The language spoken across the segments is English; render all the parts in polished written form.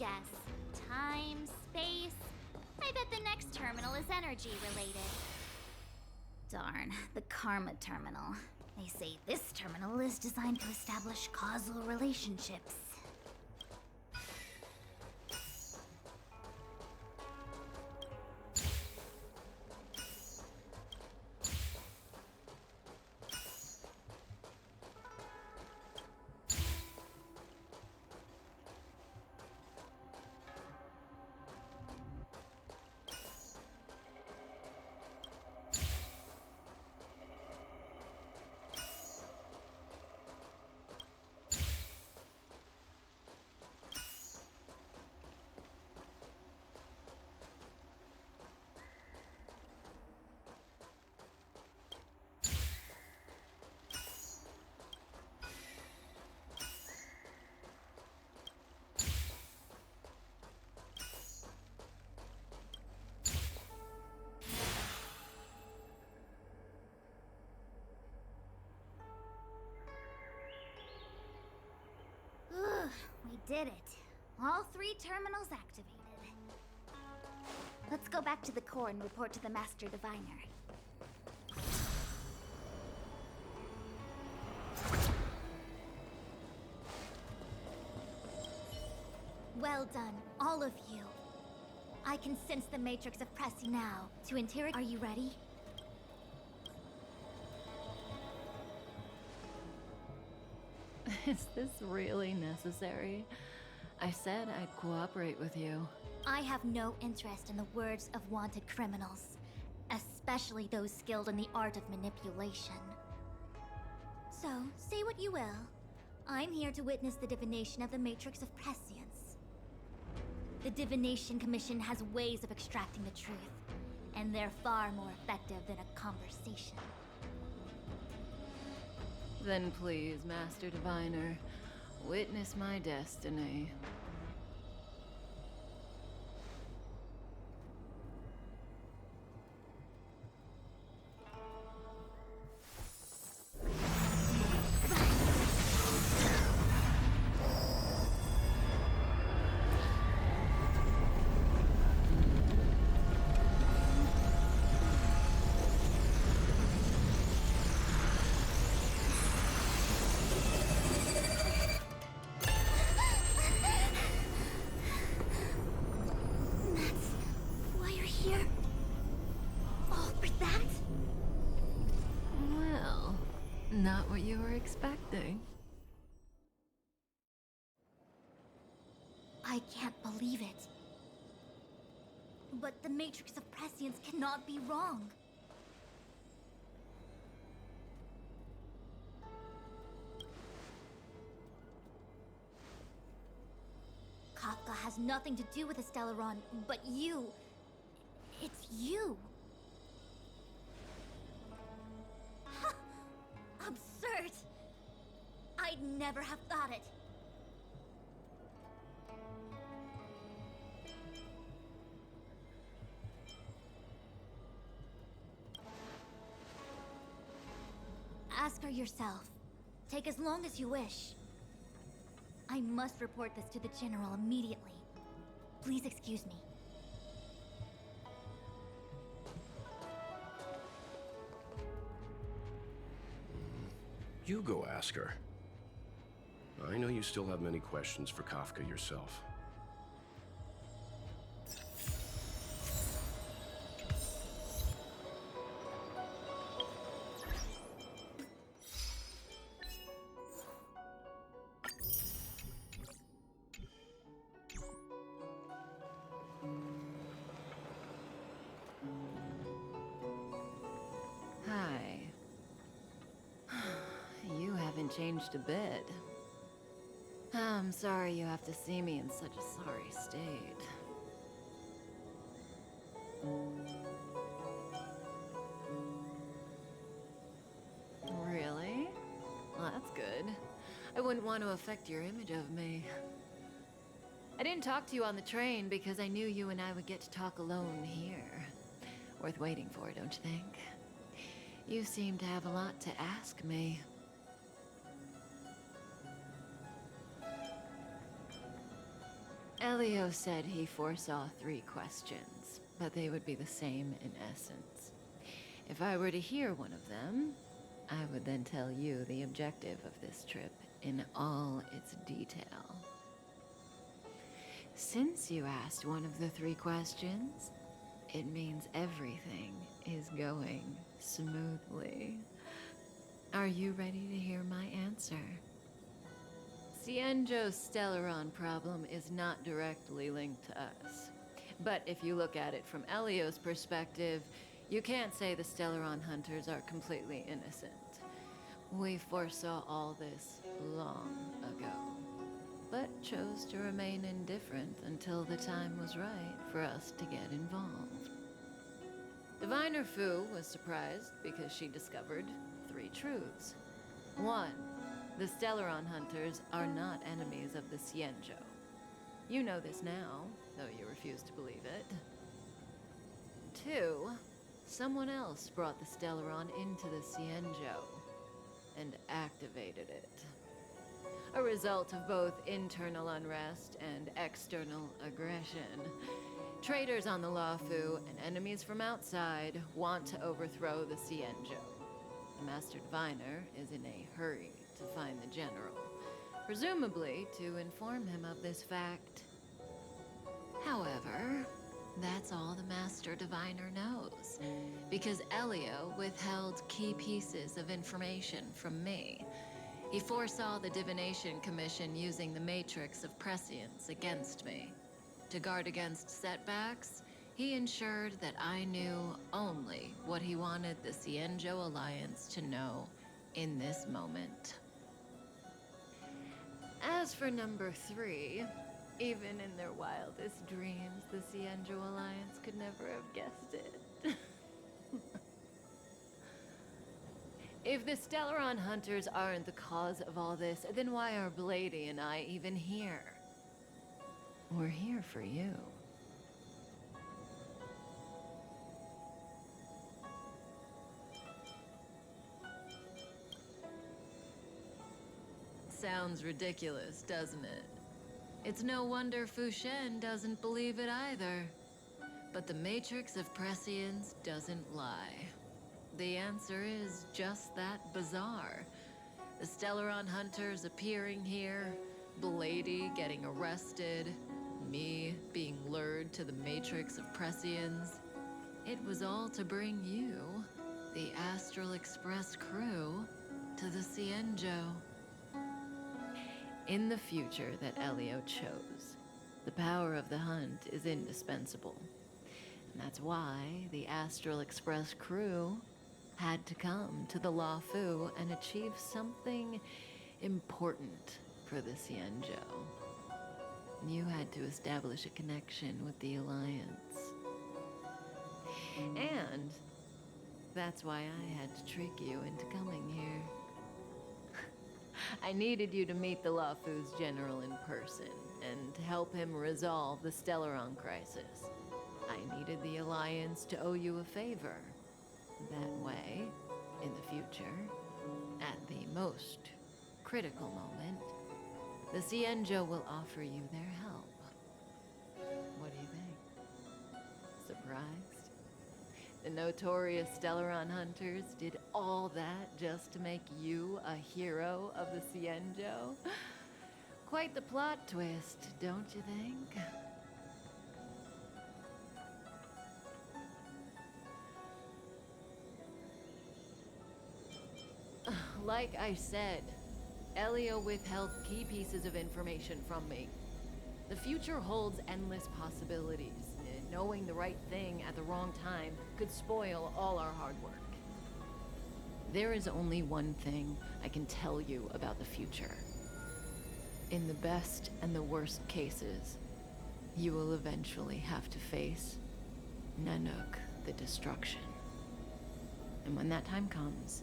guess. Time, space. I bet the next terminal is energy related. Darn, the Karma terminal. They say this terminal is designed to establish causal relationships. We did it. All 3 terminals activated. Let's go back to the core and report to the Master Diviner. Well done, all of you. I can sense the matrix of Pressy now. To interrogate, are you ready? Is this really necessary? I said I'd cooperate with you. I have no interest in the words of wanted criminals, especially those skilled in the art of manipulation. So, say what you will. I'm here to witness the divination of the Matrix of Prescience. The Divination Commission has ways of extracting the truth, and they're far more effective than a conversation. Then please, Master Diviner, witness my destiny. Not what you were expecting. I can't believe it. But the Matrix of Prescience cannot be wrong. Kafka has nothing to do with the Stellaron, but you... It's you. Absurd! I'd never have thought it. Ask her yourself. Take as long as you wish. I must report this to the General immediately. Please excuse me. You go ask her. I know you still have many questions for Kafka yourself. Hi. You haven't changed a bit. I'm sorry you have to see me in such a sorry state. Really? Well, that's good. I wouldn't want to affect your image of me. I didn't talk to you on the train because I knew you and I would get to talk alone here. Worth waiting for, don't you think? You seem to have a lot to ask me. At Elio said he foresaw 3 questions, but they would be the same in essence. If I were to hear one of them, I would then tell you the objective of this trip in all its detail. Since you asked one of the 3 questions, it means everything is going smoothly. Are you ready to hear my answer? Cienjo's Stellaron problem is not directly linked to us. But if you look at it from Elio's perspective, you can't say the Stellaron hunters are completely innocent. We foresaw all this long ago, but chose to remain indifferent until the time was right for us to get involved. Diviner Fu was surprised because she discovered 3 truths. 1, the Stellaron hunters are not enemies of the Cienjo. You know this now, though you refuse to believe it. 2, someone else brought the Stellaron into the Cienjo and activated it. A result of both internal unrest and external aggression. Traitors on the Luofu and enemies from outside want to overthrow the Cienjo. The Master Diviner is in a hurry to find the General, presumably to inform him of this fact. However, that's all the Master Diviner knows, because Elio withheld key pieces of information from me. He foresaw the Divination Commission using the Matrix of Prescience against me. To guard against setbacks, he ensured that I knew only what he wanted the Cienjo Alliance to know in this moment. As for number 3, even in their wildest dreams, the Cienjo Alliance could never have guessed it. If the Stellaron hunters aren't the cause of all this, then why are Blady and I even here? We're here for you. Sounds ridiculous, doesn't it? It's no wonder Fu Shen doesn't believe it either. But the Matrix of Prescience doesn't lie. The answer is just that bizarre. The Stellaron hunters appearing here, Blady getting arrested, me being lured to the Matrix of Prescience. It was all to bring you, the Astral Express crew, to the Cienjo. In the future that Elio chose, the power of the hunt is indispensable. And that's why the Astral Express crew had to come to the Luofu and achieve something important for the Cienjo. You had to establish a connection with the Alliance. And that's why I had to trick you into coming here. I needed you to meet the Luofu's general in person and to help him resolve the Stellaron crisis. I needed the Alliance to owe you a favor. That way, in the future, at the most critical moment, the Cienjo will offer you their help. What do you think? Surprised? The notorious Stellaron hunters did all that just to make you a hero of the Cienjo? Quite the plot twist, don't you think? Like I said, Elio withheld key pieces of information from me. The future holds endless possibilities. Knowing the right thing at the wrong time could spoil all our hard work. There is only one thing I can tell you about the future. In the best and the worst cases, you will eventually have to face Nanook the Destruction. And when that time comes,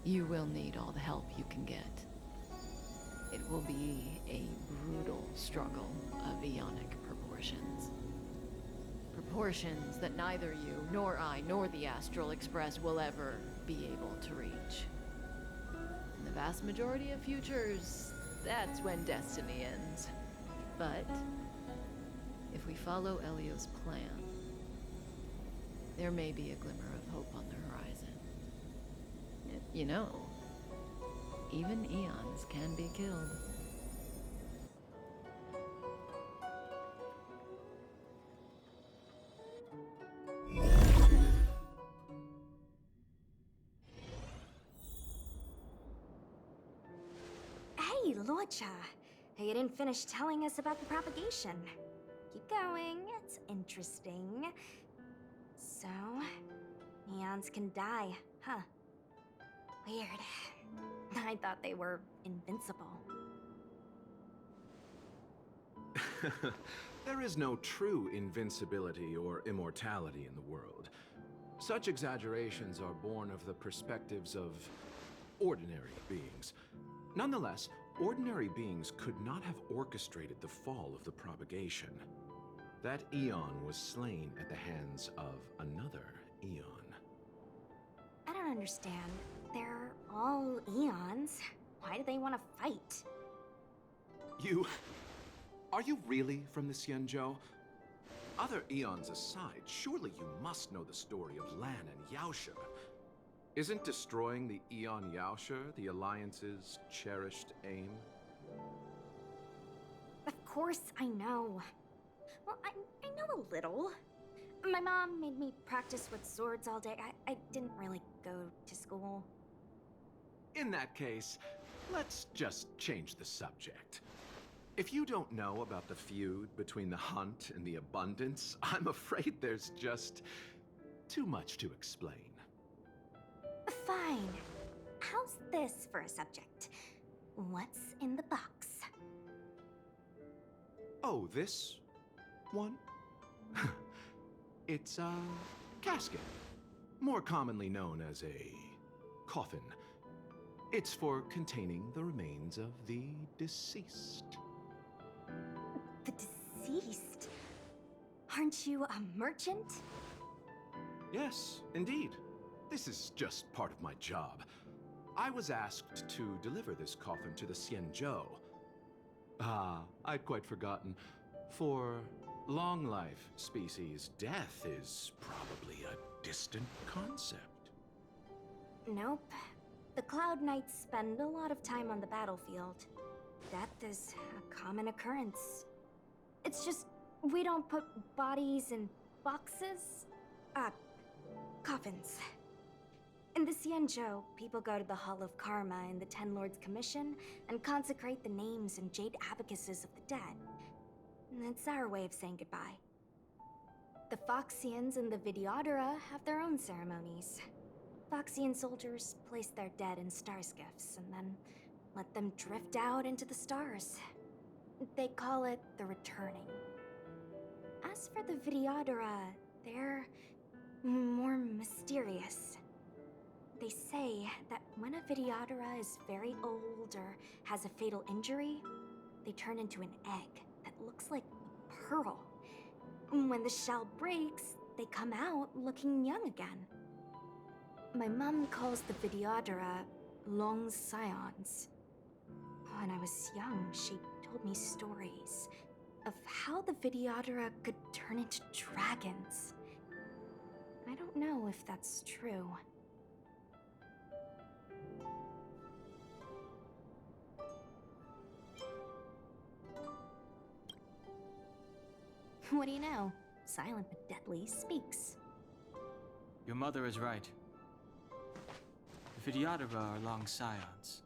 you will need all the help you can get. It will be a brutal struggle of eonic proportions. Proportions that neither you, nor I, nor the Astral Express will ever be able to reach. In the vast majority of futures, that's when destiny ends. But we follow Elio's plan, there may be a glimmer of hope on the horizon. You know, even eons can be killed. Hey, Lorcha. You didn't finish telling us about the propagation. Keep going, it's interesting. So, eons can die, huh? Weird. I thought they were invincible. There is no true invincibility or immortality in the world. Such exaggerations are born of the perspectives of ordinary beings. Nonetheless, ordinary beings could not have orchestrated the fall of the propagation. That eon was slain at the hands of another eon. I don't understand. They're all eons. Why do they want to fight? Are you really from the Xianzhou? Other eons aside, surely you must know the story of Lan and Yaoshe. Isn't destroying the Eon Yaoshe the Alliance's cherished aim? Of course I know. Well, I know a little. My mom made me practice with swords all day. I didn't really go to school. In that case, let's just change the subject. If you don't know about the feud between the Hunt and the Abundance, I'm afraid there's just too much to explain. Fine. How's this for a subject? What's in the box? Oh, this one? It's a casket, more commonly known as a coffin. It's for containing the remains of the deceased. The deceased? Aren't you a merchant? Yes, indeed. This is just part of my job. I was asked to deliver this coffin to the Xianzhou. Ah, I'd quite forgotten. For long life species, death is probably a distant concept. Nope. The Cloud Knights spend a lot of time on the battlefield. Death is a common occurrence. It's just, we don't put bodies in boxes? Coffins. In the Xianzhou, people go to the Hall of Karma in the Ten Lords Commission and consecrate the names and jade abacuses of the dead. It's our way of saying goodbye. The Foxians and the Videodora have their own ceremonies. Foxian soldiers place their dead in star skiffs and then let them drift out into the stars. They call it the returning. As for the Videodora, they're more mysterious. They say that when a Videodora is very old or has a fatal injury, they turn into an egg that looks like a pearl. When the shell breaks, they come out looking young again. My mom calls the Videodora long scions. When I was young, she told me stories of how the Videodora could turn into dragons. I don't know if that's true. What do you know? Silent but deadly speaks. Your mother is right. The Videodora are long scions.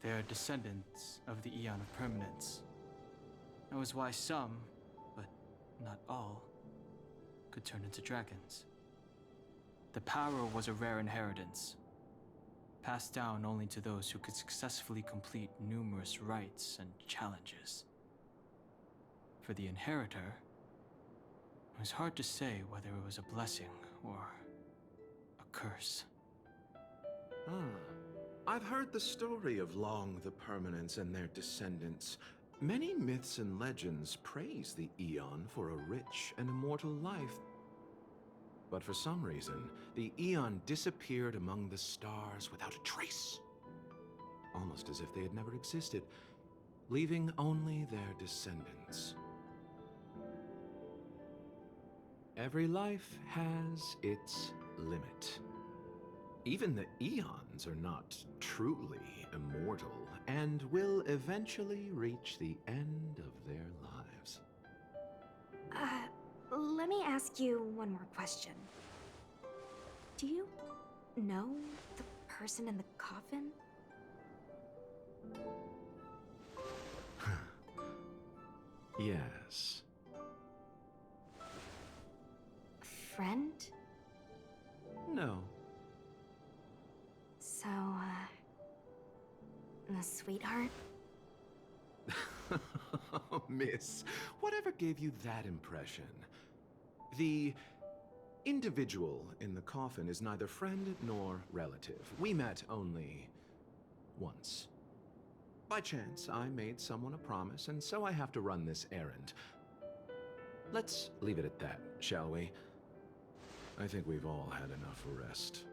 They are descendants of the Eon of Permanence. That was why some, but not all, could turn into dragons. The power was a rare inheritance, passed down only to those who could successfully complete numerous rites and challenges. For the inheritor, it was hard to say whether it was a blessing or a curse. I've heard the story of Long the Permanence and their descendants. Many myths and legends praise the Eon for a rich and immortal life. But for some reason, the Eon disappeared among the stars without a trace. Almost as if they had never existed, leaving only their descendants. Every life has its limit. Even the eons are not truly immortal and will eventually reach the end of their lives. Let me ask you one more question. Do you know the person in the coffin? Yes. Friend? No. So, a sweetheart? Miss, whatever gave you that impression? The individual in the coffin is neither friend nor relative. We met only once. By chance, I made someone a promise, and so I have to run this errand. Let's leave it at that, shall we? I think we've all had enough rest.